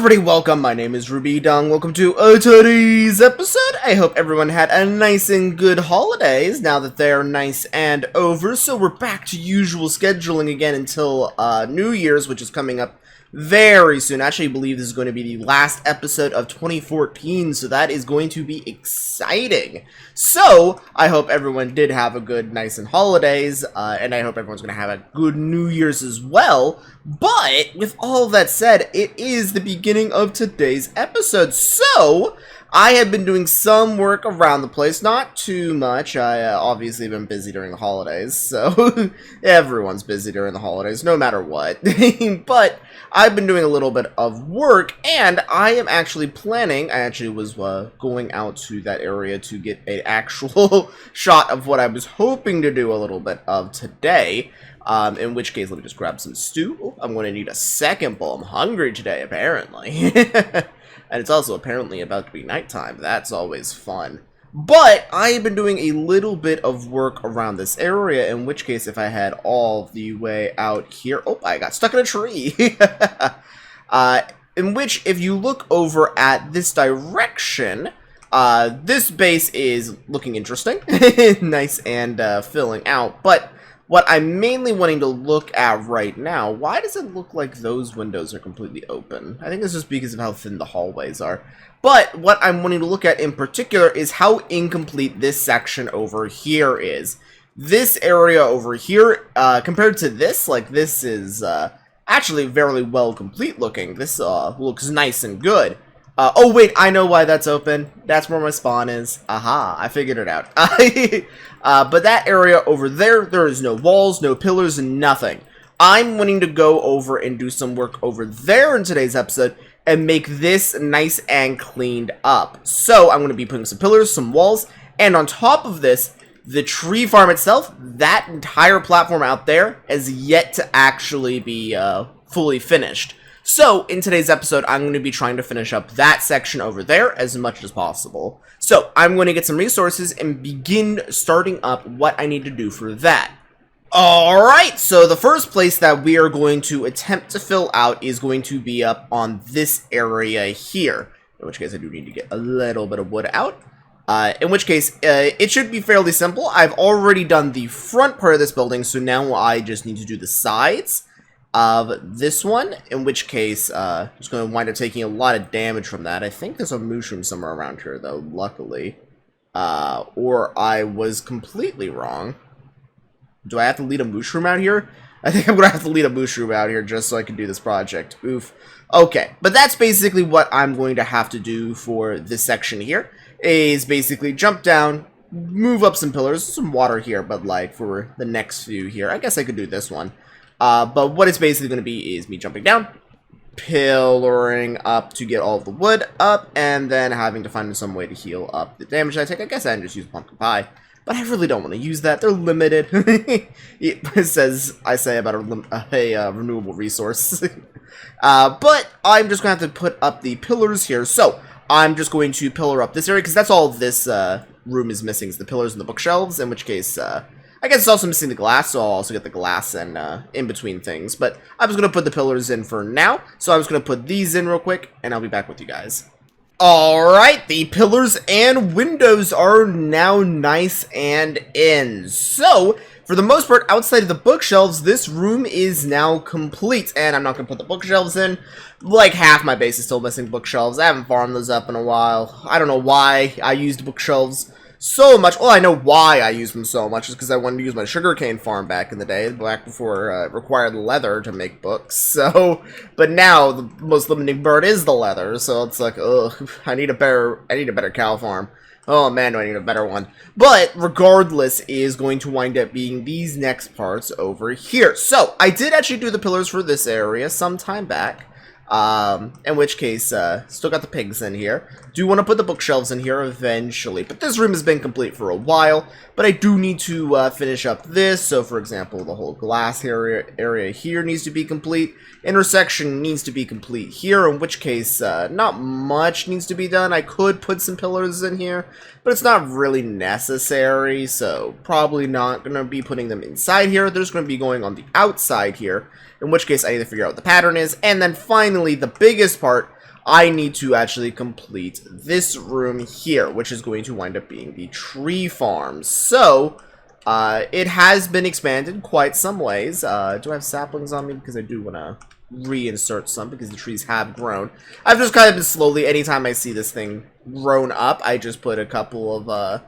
everybody, welcome. My name is Rubydung. Welcome to today's episode. I hope everyone had a nice and good holidays now that they're nice and over. So we're back to usual scheduling again until New Year's, which is coming up very soon. I actually believe this is going to be the last episode of 2014, so that is going to be exciting. So I hope everyone did have a good, nice and holidays, and I hope everyone's going to have a good New Year's as well. But with all that said, it is the beginning of today's episode, so I have been doing some work around the place, not too much. I obviously been busy during the holidays, so everyone's busy during the holidays, no matter what. But I've been doing a little bit of work, and I am actually planning, I actually was going out to that area to get an actual shot of what I was hoping to do a little bit of today. In which case, let me just grab some stew. Oh, I'm going to need a second bowl. I'm hungry today, apparently. And it's also apparently about to be nighttime. That's always fun. But I have been doing a little bit of work around this area, in which case if I head all the way out here... Oh, I got stuck in a tree! In which, if you look over at this direction, this base is looking interesting. Nice and filling out. But what I'm mainly wanting to look at right now, why does it look like those windows are completely open? I think it's just because of how thin the hallways are. But what I'm wanting to look at in particular is how incomplete this section over here is. This area over here, compared to this, like this is actually very well complete looking. This looks nice and good. Oh wait, I know why that's open. That's where my spawn is. Aha, I figured it out. But that area over there, there is no walls, no pillars, and nothing. I'm wanting to go over and do some work over there in today's episode and make this nice and cleaned up. So I'm going to be putting some pillars, some walls, and on top of this, the tree farm itself, that entire platform out there, has yet to actually be fully finished. So, in today's episode, I'm going to be trying to finish up that section over there as much as possible. So, I'm going to get some resources and begin starting up what I need to do for that. Alright, so the first place that we are going to attempt to fill out is going to be up on this area here. In which case, I do need to get a little bit of wood out. In which case, it should be fairly simple. I've already done the front part of this building, so now I just need to do the sides of this one, in which case, just going to wind up taking a lot of damage from that. I think there's a mushroom somewhere around here, though, luckily. Or I was completely wrong. Do I have to lead a mushroom out here? I think I'm going to have to lead a mushroom out here just so I can do this project. Oof. Okay, but that's basically what I'm going to have to do for this section here, is basically jump down, move up some pillars, some water here, but like for the next few here, I guess I could do this one. But what it's basically going to be is me jumping down, pillaring up to get all of the wood up, and then having to find some way to heal up the damage I take. I guess I can just use pumpkin pie, but I really don't want to use that. They're limited. It says, I say about a renewable resource. But I'm just going to have to put up the pillars here. So I'm just going to pillar up this area, because that's all this room is missing, is the pillars and the bookshelves, in which case... I guess it's also missing the glass, so I'll also get the glass and in between things. But I'm just going to put the pillars in for now. So I'm just going to put these in real quick, and I'll be back with you guys. Alright, the pillars and windows are now nice and in. So, for the most part, outside of the bookshelves, this room is now complete. And I'm not going to put the bookshelves in. Like, half my base is still missing bookshelves. I haven't farmed those up in a while. I don't know why I used bookshelves so much. Well, I know why I use them so much. Is because I wanted to use my sugarcane farm back in the day, back before it required leather to make books. So, but now the most limiting part is the leather. So it's like, ugh, I need a better cow farm. Oh man, do I need a better one. But regardless, is going to wind up being these next parts over here. So I did actually do the pillars for this area some time back. In which case, still got the pigs in here. Do want to put the bookshelves in here eventually, but this room has been complete for a while, but I do need to finish up this. So for example, the whole glass area here needs to be complete. Intersection needs to be complete here, in which case, not much needs to be done. I could put some pillars in here, but it's not really necessary, so probably not going to be putting them inside here. They're just going to be going on the outside here, in which case I need to figure out what the pattern is. And then finally, the biggest part, I need to actually complete this room here, which is going to wind up being the tree farm. So, it has been expanded quite some ways. Do I have saplings on me? Because I do want to reinsert some because the trees have grown. I've just kind of been slowly, anytime I see this thing grown up, I just put a couple of,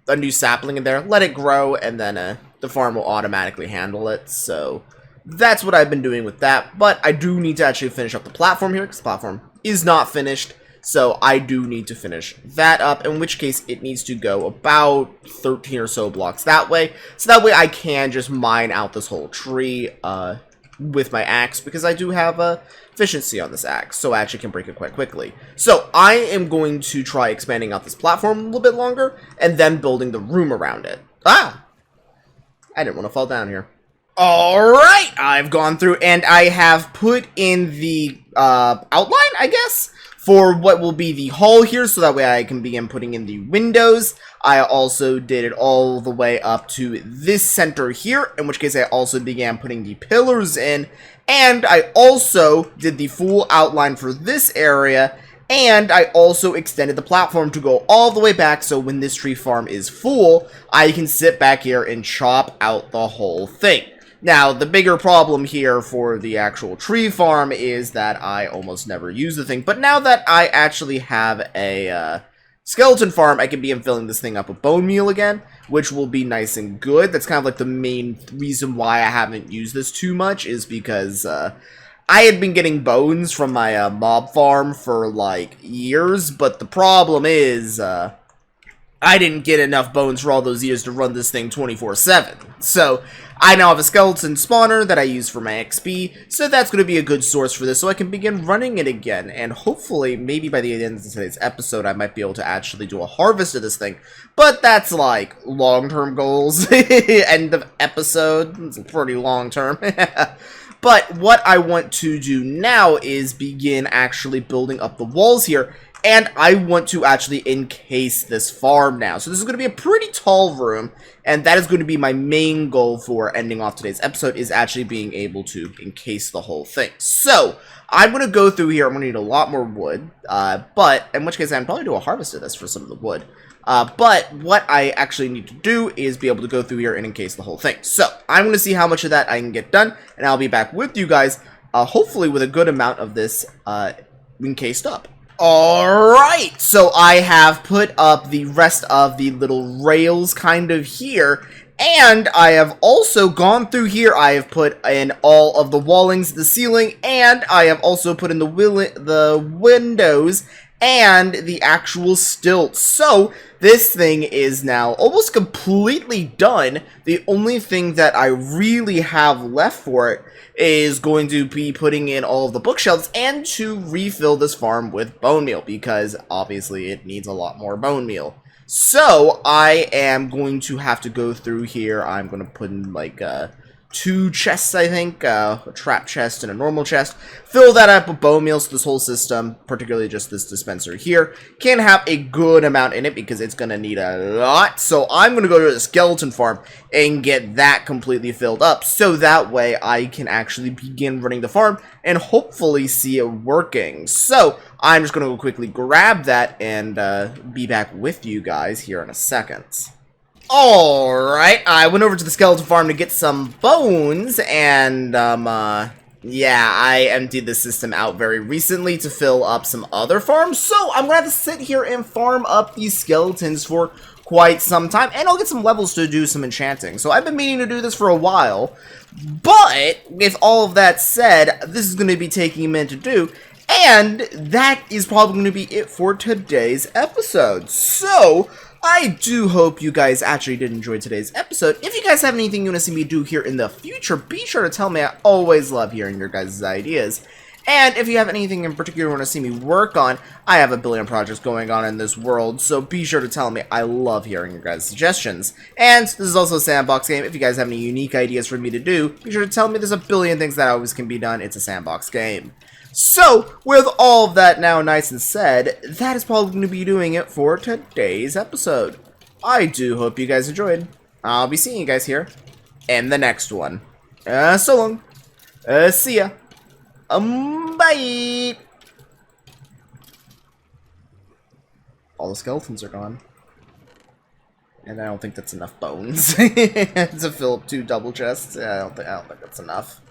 a new sapling in there, let it grow, and then the farm will automatically handle it. So that's what I've been doing with that. But I do need to actually finish up the platform here, because the platform is not finished. So I do need to finish that up, in which case it needs to go about 13 or so blocks that way. So that way I can just mine out this whole tree with my axe, because I do have efficiency on this axe, so I actually can break it quite quickly. So I am going to try expanding out this platform a little bit longer, and then building the room around it. Ah! I didn't want to fall down here. Alright, I've gone through and I have put in the outline, I guess, for what will be the hall here, so that way I can begin putting in the windows. I also did it all the way up to this center here, in which case I also began putting the pillars in, and I also did the full outline for this area, and I also extended the platform to go all the way back, so when this tree farm is full, I can sit back here and chop out the whole thing. Now, the bigger problem here for the actual tree farm is that I almost never use the thing, but now that I actually have a skeleton farm, I can begin filling this thing up with bone meal again, which will be nice and good. That's kind of like the main reason why I haven't used this too much, is because I had been getting bones from my mob farm for like years, but the problem is I didn't get enough bones for all those years to run this thing 24/7. So I now have a skeleton spawner that I use for my XP, so that's going to be a good source for this, so I can begin running it again, and hopefully, maybe by the end of today's episode, I might be able to actually do a harvest of this thing, but that's like long-term goals. End of episode, it's pretty long-term. But what I want to do now is begin actually building up the walls here, and I want to actually encase this farm now. So this is going to be a pretty tall room, and that is going to be my main goal for ending off today's episode, is actually being able to encase the whole thing. So I'm going to go through here. I'm going to need a lot more wood, but in which case I'm probably do a harvest of this for some of the wood. But what I actually need to do is be able to go through here and encase the whole thing. So I'm going to see how much of that I can get done, and I'll be back with you guys, hopefully with a good amount of this encased up. Alright, so I have put up the rest of the little rails kind of here, and I have also gone through here. I have put in all of the wallings, the ceiling, and I have also put in the windows and the actual stilts. So this thing is now almost completely done. The only thing that I really have left for it is going to be putting in all of the bookshelves and to refill this farm with bone meal, because obviously it needs a lot more bone meal. So I am going to have to go through here. I'm going to put in like 2 chests, I think, a trap chest and a normal chest, fill that up with bone meal, so this whole system, particularly just this dispenser here, can have a good amount in it, because it's going to need a lot. So I'm going to go to the skeleton farm and get that completely filled up, so that way I can actually begin running the farm and hopefully see it working. So I'm just going to go quickly grab that and be back with you guys here in a second. Alright, I went over to the skeleton farm to get some bones, and, yeah, I emptied the system out very recently to fill up some other farms, so I'm gonna have to sit here and farm up these skeletons for quite some time, and I'll get some levels to do some enchanting. So I've been meaning to do this for a while, but with all of that said, this is going to be taking a minute to do, and that is probably going to be it for today's episode. So I do hope you guys actually did enjoy today's episode. If you guys have anything you want to see me do here in the future, be sure to tell me. I always love hearing your guys' ideas. And if you have anything in particular you want to see me work on, I have a billion projects going on in this world, so be sure to tell me. I love hearing your guys' suggestions. And this is also a sandbox game. If you guys have any unique ideas for me to do, be sure to tell me. There's a billion things that always can be done. It's a sandbox game. So, with all of that now nice and said, that is probably going to be doing it for today's episode. I do hope you guys enjoyed. I'll be seeing you guys here in the next one. So long. See ya. Bye. all the skeletons are gone. And I don't think that's enough bones to fill up 2 double chests. Yeah, I don't think that's enough.